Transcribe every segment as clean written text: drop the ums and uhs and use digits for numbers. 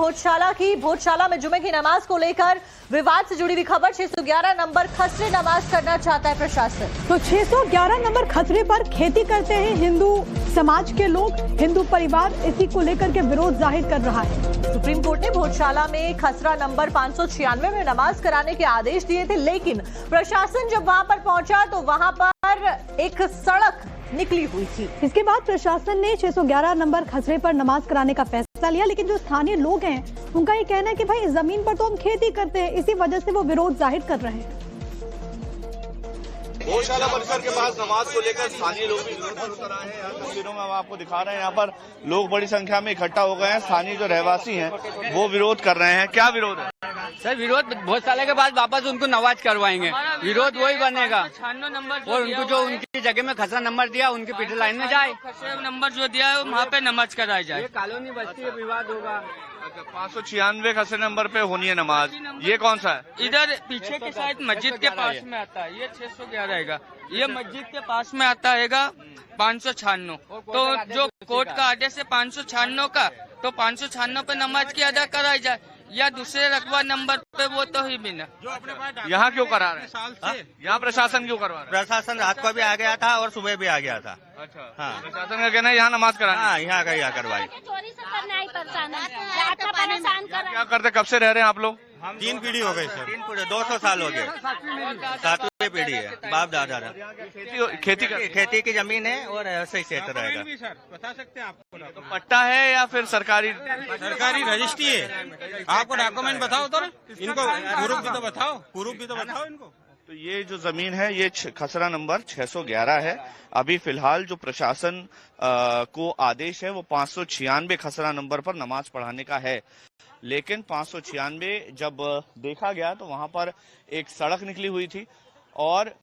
भोजशाला की। भोजशाला में जुमे की नमाज को लेकर विवाद से जुड़ी हुई खबर। 611 नंबर खसरे नमाज करना चाहता है प्रशासन। तो 611 नंबर खसरे पर खेती करते हैं हिंदू समाज के लोग, हिंदू परिवार इसी को लेकर के विरोध जाहिर कर रहा है। सुप्रीम कोर्ट ने भोजशाला में खसरा नंबर 596 में नमाज कराने के आदेश दिए थे, लेकिन प्रशासन जब वहां पर पहुंचा तो वहां पर एक सड़क निकली हुई थी। इसके बाद प्रशासन ने 611 नंबर खसरे पर नमाज कराने का फैसला लिया, लेकिन जो स्थानीय लोग हैं उनका ये कहना है कि भाई जमीन पर तो हम खेती करते हैं, इसी वजह से वो विरोध जाहिर कर रहे हैं। भोजशाला परिसर के पास नमाज को लेकर स्थानीय लोग भी विरोध पर उतर आए हैं। यहाँ तस्वीरों में हम आपको दिखा रहे हैं, यहाँ पर लोग बड़ी संख्या में इकट्ठा हो गए हैं। स्थानीय जो रहवासी हैं वो विरोध कर रहे हैं। क्या विरोध है सर? विरोध भोजशाला के बाद वापस उनको नमाज करवाएंगे, विरोध वही बनेगा। 96 नंबर और उनको जो उनकी जगह में खसरा नंबर दिया उनके पीछे लाइन में जाए, खसरा नंबर जो दिया है वहाँ पे नमाज कराई जाए। ये कॉलोनी बस्ती है, विवाद होगा। 596 खसरे नंबर पे होनी है नमाज। ये कौन सा है? इधर पीछे के साइड मस्जिद के पास में आता है, ये 611 है। ये मस्जिद के पास में आता है 596। तो जो कोर्ट का आदेश है 596 का, तो 596 पे नमाज की अदा कराई जाए या दूसरे रकबा नंबर पे, वो तो ही बिना। यहाँ क्यों करा रहे हैं? यहाँ प्रशासन क्यों करवा रहा है? प्रशासन रात को भी आ गया था और सुबह भी आ गया था। अच्छा, हाँ, प्रशासन का कहना है यहाँ नमाज कराना। हाँ, यहाँ का यहाँ करवाई। चोरी से करना ही परेशान कर। क्या करते, कब से रह रहे हैं आप लोग? 3 पीढ़ी हो गई सर, 3 पीढ़ी 200 साल हो गए। 7वीं पीढ़ी है, बाप दादा। खेती की जमीन है और ऐसे ही क्षेत्र रहेगा। बता सकते हैं आपको? तो पट्टा है या फिर सरकारी रजिस्ट्री है? आपको डॉक्यूमेंट बताओ तो इनको, प्रूफ भी तो बताओ, प्रूफ भी तो बताओ इनको। तो ये जो जमीन है ये खसरा नंबर 611 है। अभी फिलहाल जो प्रशासन को आदेश है वो 596 खसरा नंबर पर नमाज पढ़ाने का है, लेकिन 596 जब देखा गया तो वहां पर एक सड़क निकली हुई थी और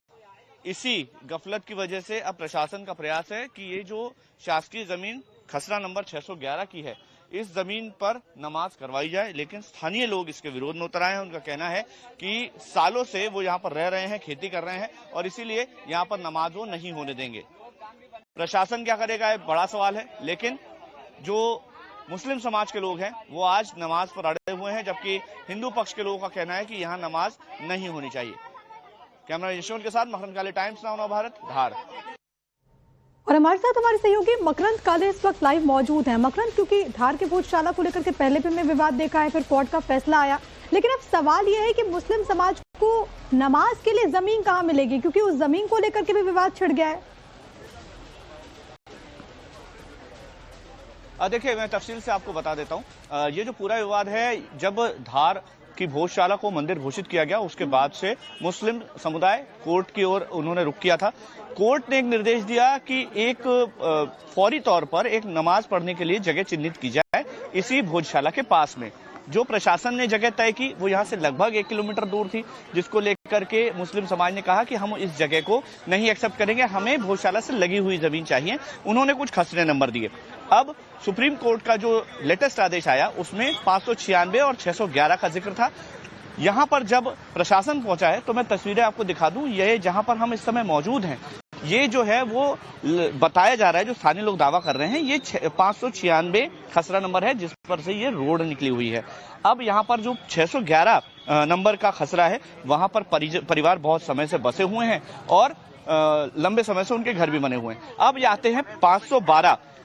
इसी गफलत की वजह से अब प्रशासन का प्रयास है कि ये जो शासकीय जमीन खसरा नंबर 611 की है इस जमीन पर नमाज करवाई जाए, लेकिन स्थानीय लोग इसके विरोध में उतर आए हैं। उनका कहना है कि सालों से वो यहाँ पर रह रहे हैं, खेती कर रहे हैं और इसीलिए यहाँ पर नमाज वो नहीं होने देंगे। प्रशासन क्या करेगा ये बड़ा सवाल है, लेकिन जो मुस्लिम समाज के लोग हैं वो आज नमाज पर अड़े हुए हैं, जबकि हिंदू पक्ष के लोगों का कहना है कि यहाँ नमाज नहीं होनी चाहिए। कैमरा यशवंत के साथ मकरंद काले, टाइम्स नाउ भारत, धार। और हमारे साथ हमारे सहयोगी मकरंद काले इस वक्त लाइव मौजूद हैं। मकरंद, क्योंकि धार के भोजशाला को लेकर के पहले भी में विवाद देखा है, फिर कोर्ट का फैसला आया, लेकिन अब सवाल यह है कि मुस्लिम समाज को नमाज के लिए जमीन कहाँ मिलेगी, क्योंकि उस जमीन को लेकर के भी विवाद छिड़ गया है। देखिए, मैं तफसील से आपको बता देता हूँ। ये जो पूरा विवाद है, जब धार की भोजशाला को मंदिर घोषित किया गया उसके बाद से मुस्लिम समुदाय कोर्ट की ओर उन्होंने रुख किया था। कोर्ट ने एक निर्देश दिया कि एक फौरी तौर पर एक नमाज पढ़ने के लिए जगह चिन्हित की जाए इसी भोजशाला के पास में। जो प्रशासन ने जगह तय की वो यहाँ से लगभग 1 किलोमीटर दूर थी, जिसको लेकर के मुस्लिम समाज ने कहा कि हम इस जगह को नहीं एक्सेप्ट करेंगे, हमें भोजशाला से लगी हुई जमीन चाहिए। उन्होंने कुछ खसरे नंबर दिए। अब सुप्रीम कोर्ट का जो लेटेस्ट आदेश आया उसमें 596 और 611 का जिक्र था। यहाँ पर जब प्रशासन पहुंचा है तो मैं तस्वीरें आपको दिखा दूं, ये जहां पर हम इस समय मौजूद हैं, ये जो है वो बताया जा रहा है, जो स्थानीय लोग दावा कर रहे हैं, ये 596 खसरा नंबर है जिस पर से ये रोड निकली हुई है। अब यहाँ पर जो 611 नंबर का खसरा है वहां पर परिवार बहुत समय से बसे हुए हैं और लंबे समय से उनके घर भी बने हुए हैं। अब ये आते हैं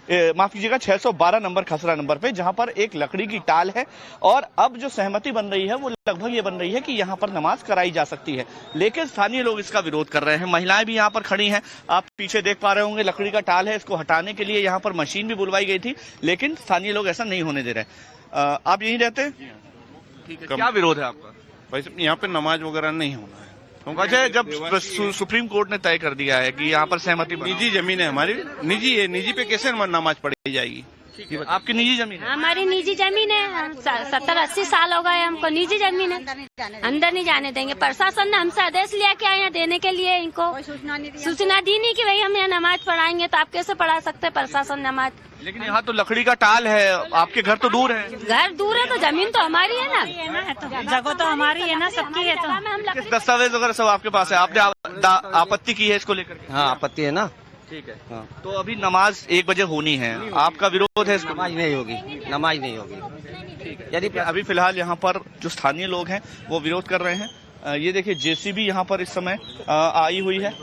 612 नंबर खसरा नंबर पे, जहां पर एक लकड़ी की टाल है और अब जो सहमति बन रही है वो लगभग ये बन रही है कि यहां पर नमाज कराई जा सकती है, लेकिन स्थानीय लोग इसका विरोध कर रहे हैं। महिलाएं भी यहां पर खड़ी हैं, आप पीछे देख पा रहे होंगे, लकड़ी का टाल है, इसको हटाने के लिए यहां पर मशीन भी बुलवाई गई थी, लेकिन स्थानीय लोग ऐसा नहीं होने दे रहे। आप यहीं रहते हैं? ठीक है, क्या विरोध है आपका? भाई यहाँ पे नमाज वगैरह नहीं होना है। अच्छा, जब सुप्रीम कोर्ट ने तय कर दिया है कि यहाँ पर सहमति, निजी जमीन है हमारी, निजी है, निजी पे कैसे नमाज पढ़ी जाएगी? आपकी निजी जमीन है? हमारी निजी जमीन है, 70-80 साल हो गए हमको, निजी जमीन है, अंदर नहीं जाने देंगे। प्रशासन ने हमसे आदेश लिया क्या यहाँ देने के लिए, इनको सूचना दी नहीं कि भाई हम यहाँ नमाज पढ़ाएंगे, तो आप कैसे पढ़ा सकते हैं प्रशासन नमाज? लेकिन यहाँ तो लकड़ी का टाल है, आपके घर तो दूर है। घर दूर है तो जमीन तो हमारी है ना, जगह तो हमारी है ना, सबकी है। तो किस दस्तावेज वगैरह सब आपके पास है? आपने आपत्ति की है इसको लेकर? हाँ, आपत्ति है ना। ठीक है। हाँ। तो अभी नमाज 1 बजे होनी है, आपका विरोध है इसको? नमाज नहीं होगी, नमाज नहीं होगी। यदि अभी फिलहाल यहाँ पर जो स्थानीय लोग हैं वो विरोध कर रहे हैं। ये देखिए जेसीबी यहाँ पर इस समय आई हुई है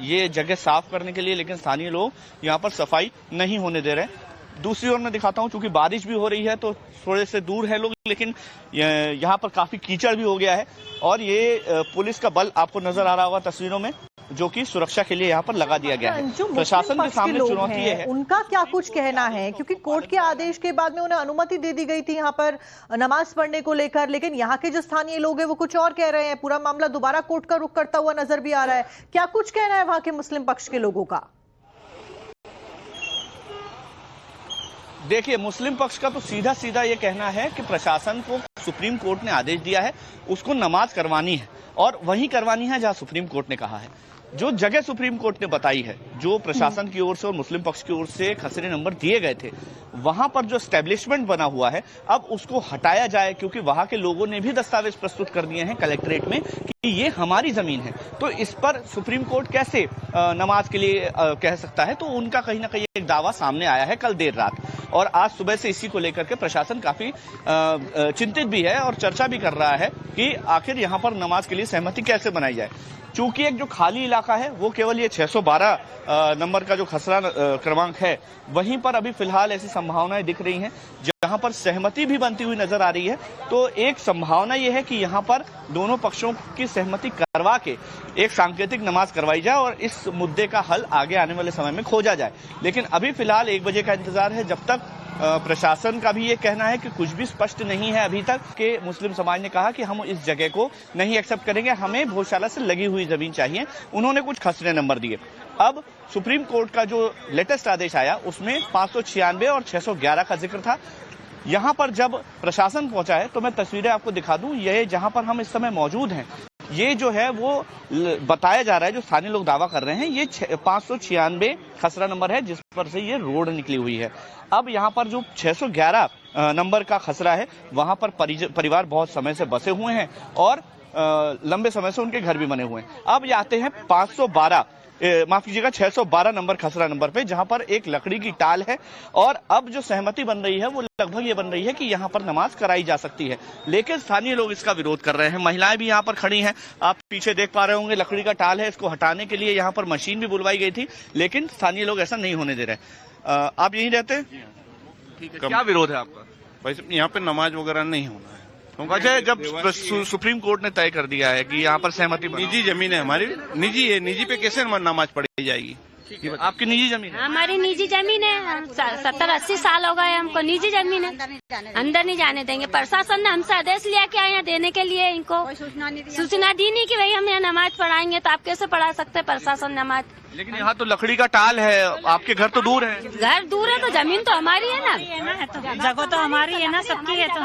ये जगह साफ करने के लिए, लेकिन स्थानीय लोग यहाँ पर सफाई नहीं होने दे रहे। दूसरी ओर मैं दिखाता हूँ, चूंकि बारिश भी हो रही है तो थोड़े से दूर है लोग, लेकिन यहाँ पर काफी कीचड़ भी हो गया है और ये पुलिस का बल आपको नजर आ रहा होगा तस्वीरों में, जो कि सुरक्षा के लिए यहाँ पर लगा दिया गया है। प्रशासन के सामने चुनौती ये है, उनका क्या कुछ कहना है, क्योंकि कोर्ट के आदेश के बाद में उन्हें अनुमति दे दी गई थी यहाँ पर नमाज पढ़ने को लेकर, लेकिन यहाँ के जो स्थानीय लोग हैं वो कुछ और कह रहे हैं। पूरा मामला दोबारा कोर्ट का रुख करता हुआ नजर भी आ रहा है। क्या कुछ कहना है वहां के मुस्लिम पक्ष के लोगों का? देखिए मुस्लिम पक्ष का तो सीधा सीधा ये कहना है कि प्रशासन को सुप्रीम कोर्ट ने आदेश दिया है, उसको नमाज करवानी है और वहीं करवानी है जहां सुप्रीम कोर्ट ने कहा है। जो जगह सुप्रीम कोर्ट ने बताई है, जो प्रशासन की ओर से और मुस्लिम पक्ष की ओर से खसरे नंबर दिए गए थे, वहां पर जो एस्टेब्लिशमेंट बना हुआ है अब उसको हटाया जाए, क्योंकि वहां के लोगों ने भी दस्तावेज प्रस्तुत कर दिए हैं कलेक्ट्रेट में कि ये हमारी जमीन है। तो इस पर सुप्रीम कोर्ट कैसे नमाज के लिए कह सकता है? तो उनका कहीं ना कहीं एक दावा सामने आया है कल देर रात, और आज सुबह से इसी को लेकर के प्रशासन काफी चिंतित भी है और चर्चा भी कर रहा है कि आखिर यहाँ पर नमाज के लिए सहमति कैसे बनाई जाए। चूंकि एक जो खाली इलाका है वो केवल ये 612 नंबर का जो खसरा क्रमांक है, वहीं पर अभी फिलहाल ऐसी संभावनाएं दिख रही हैं जहां पर सहमति भी बनती हुई नजर आ रही है। तो एक संभावना ये है कि यहां पर दोनों पक्षों की सहमति करवा के एक सांकेतिक नमाज करवाई जाए और इस मुद्दे का हल आगे आने वाले समय में खोजा जाए। लेकिन अभी फिलहाल 1 बजे का इंतजार है, जब तक प्रशासन का भी ये कहना है कि कुछ भी स्पष्ट नहीं है अभी तक, कि मुस्लिम समाज ने कहा कि हम इस जगह को नहीं एक्सेप्ट करेंगे, हमें भोजशाला से लगी हुई जमीन चाहिए। उन्होंने कुछ खसरे नंबर दिए। अब सुप्रीम कोर्ट का जो लेटेस्ट आदेश आया उसमें 596 और 611 का जिक्र था। यहाँ पर जब प्रशासन पहुंचा है तो मैं तस्वीरें आपको दिखा दूं, ये जहां पर हम इस समय मौजूद हैं, ये जो है वो बताया जा रहा है, जो स्थानीय लोग दावा कर रहे हैं, ये 596 खसरा नंबर है जिस पर से ये रोड निकली हुई है। अब यहाँ पर जो 611 नंबर का खसरा है वहां पर परिवार बहुत समय से बसे हुए हैं और लंबे समय से उनके घर भी बने हुए हैं। अब ये आते हैं 612 नंबर खसरा नंबर पे, जहां पर एक लकड़ी की टाल है और अब जो सहमति बन रही है वो लगभग ये बन रही है कि यहां पर नमाज कराई जा सकती है। लेकिन स्थानीय लोग इसका विरोध कर रहे हैं। महिलाएं भी यहां पर खड़ी हैं, आप पीछे देख पा रहे होंगे, लकड़ी का टाल है, इसको हटाने के लिए यहां पर मशीन भी बुलवाई गई थी, लेकिन स्थानीय लोग ऐसा नहीं होने दे रहे। आप यहीं रहते हैं? ठीक है, क्या विरोध है आपका? वैसे यहाँ पे नमाज वगैरह नहीं होना है। अच्छा, जब सुप्रीम कोर्ट ने तय कर दिया है कि यहाँ पर सहमति, निजी जमीन है हमारी, निजी है, निजी पे कैसे नमाज पढ़ी जाएगी? आपकी निजी जमीन है? हमारी निजी जमीन है, 70-80 साल हो गए हमको निजी जमीन है, अंदर नहीं जाने देंगे। प्रशासन ने हमसे आदेश लिया कि यहाँ देने के लिए, इनको सूचना दी नहीं कि भाई हम यहाँ नमाज पढ़ाएंगे, तो आप कैसे पढ़ा सकते हैं प्रशासन नमाज? लेकिन यहाँ तो लकड़ी का टाल है, आपके घर तो दूर है। घर दूर है तो जमीन तो हमारी है ना, जगह तो हमारी है ना, सबकी है। तो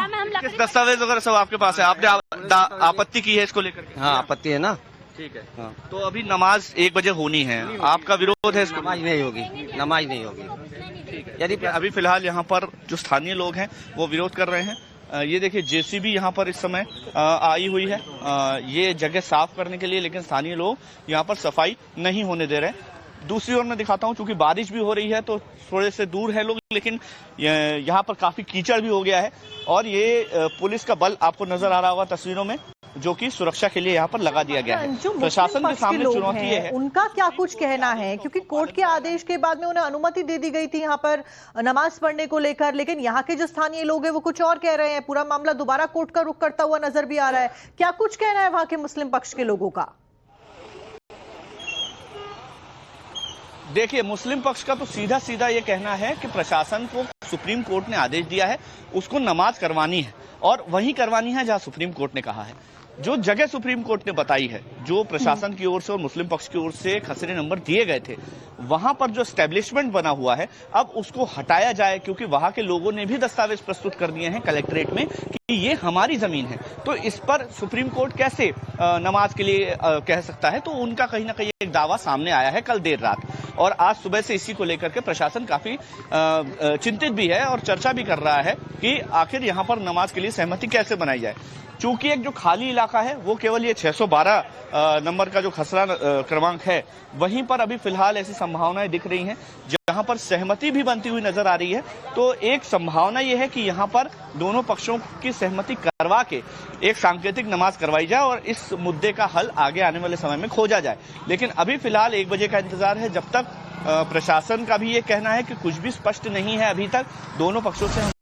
दस्तावेज वगैरह सब आपके पास है? आपने आपत्ति की है इसको लेकर? हाँ, आपत्ति है ना। ठीक है, हाँ। तो अभी नमाज 1 बजे होनी है, आपका विरोध है इसको? नमाज नहीं होगी, नमाज नहीं होगी। ठीक है, यदि अभी फिलहाल यहाँ पर जो स्थानीय लोग हैं वो विरोध कर रहे हैं। ये देखिए जेसीबी यहाँ पर इस समय आई हुई है ये जगह साफ करने के लिए, लेकिन स्थानीय लोग यहाँ पर सफाई नहीं होने दे रहे। दूसरी ओर मैं दिखाता हूँ, चूंकि बारिश भी हो रही है तो थोड़े से दूर है लोग, लेकिन यहाँ पर काफी कीचड़ भी हो गया है और ये पुलिस का बल आपको नजर आ रहा होगा तस्वीरों में, जो कि सुरक्षा के लिए यहाँ पर लगा दिया गया है। प्रशासन के सामने चुनौती ये है, उनका क्या कुछ कहना है, क्योंकि कोर्ट के आदेश के बाद में उन्हें अनुमति दे दी गई थी यहाँ पर नमाज पढ़ने को लेकर, लेकिन यहाँ के जो स्थानीय लोग हैं वो कुछ और कह रहे हैं। पूरा मामला दोबारा कोर्ट का रुख करता हुआ नजर भी आ रहा है। क्या कुछ कहना है वहां के मुस्लिम पक्ष के लोगों का? देखिए मुस्लिम पक्ष का तो सीधा सीधा ये कहना है कि प्रशासन को सुप्रीम कोर्ट ने आदेश दिया है, उसको नमाज करवानी है और वहीं करवानी है जहां सुप्रीम कोर्ट ने कहा है। जो जगह सुप्रीम कोर्ट ने बताई है, जो प्रशासन की ओर से और मुस्लिम पक्ष की ओर से खसरे नंबर दिए गए थे, वहां पर जो एस्टेब्लिशमेंट बना हुआ है अब उसको हटाया जाए, क्योंकि वहां के लोगों ने भी दस्तावेज प्रस्तुत कर दिए हैं कलेक्ट्रेट में कि ये हमारी जमीन है। तो इस पर सुप्रीम कोर्ट कैसे नमाज के लिए कह सकता है? तो उनका कहीं ना कहीं एक दावा सामने आया है कल देर रात, और आज सुबह से इसी को लेकर के प्रशासन काफी चिंतित भी है और चर्चा भी कर रहा है कि आखिर यहाँ पर नमाज के लिए सहमति कैसे बनाई जाए। चूंकि एक जो खाली इलाका है वो केवल ये 612 नंबर का जो खसरा क्रमांक है, वहीं पर अभी फिलहाल ऐसी संभावनाएं दिख रही हैं जहां पर सहमति भी बनती हुई नजर आ रही है। तो एक संभावना यह है कि यहां पर दोनों पक्षों की सहमति करवा के एक सांकेतिक नमाज करवाई जाए और इस मुद्दे का हल आगे आने वाले समय में खोजा जाए। लेकिन अभी फिलहाल 1 बजे का इंतजार है, जब तक प्रशासन का भी ये कहना है कि कुछ भी स्पष्ट नहीं है अभी तक। दोनों पक्षों से